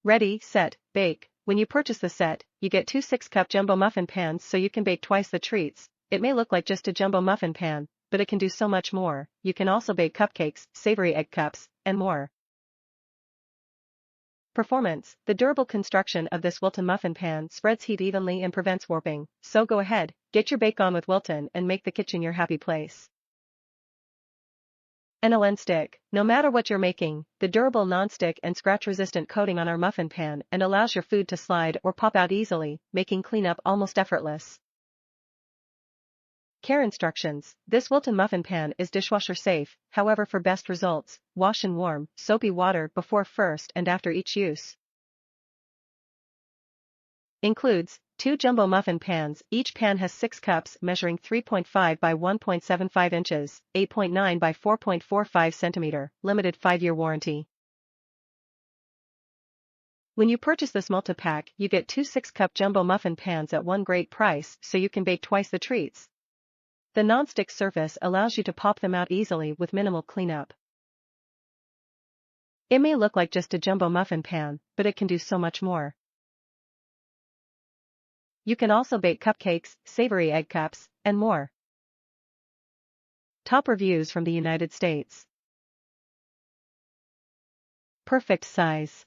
Ready, set, bake. When you purchase the set, you get two 6-cup jumbo muffin pans so you can bake twice the treats. It may look like just a jumbo muffin pan, but it can do so much more. You can also bake cupcakes, savory egg cups, and more. Performance. The durable construction of this Wilton muffin pan spreads heat evenly and prevents warping. So go ahead, get your bake on with Wilton and make the kitchen your happy place. Non-stick. No matter what you're making, the durable non-stick and scratch-resistant coating on our muffin pan and allows your food to slide or pop out easily, making cleanup almost effortless. Care instructions. This Wilton muffin pan is dishwasher safe, however for best results, wash in warm, soapy water before first and after each use. Includes 2 jumbo muffin pans. Each pan has 6 cups measuring 3.5 by 1.75 inches, 8.9 by 4.45 centimeter, limited 5-year warranty. When you purchase this multi-pack, you get 2 6-cup jumbo muffin pans at one great price so you can bake twice the treats. The non-stick surface allows you to pop them out easily with minimal cleanup. It may look like just a jumbo muffin pan, but it can do so much more. You can also bake cupcakes, savory egg cups, and more. Top reviews from the United States. Perfect size.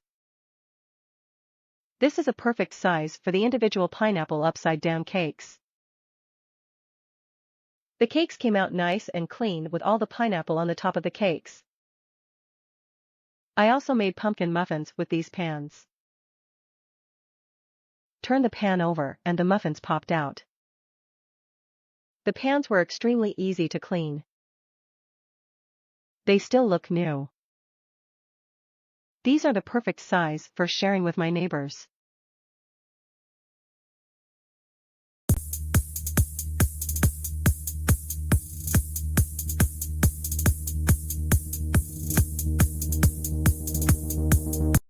This is a perfect size for the individual pineapple upside-down cakes. The cakes came out nice and clean with all the pineapple on the top of the cakes. I also made pumpkin muffins with these pans. Turn the pan over and the muffins popped out. The pans were extremely easy to clean. They still look new. These are the perfect size for sharing with my neighbors.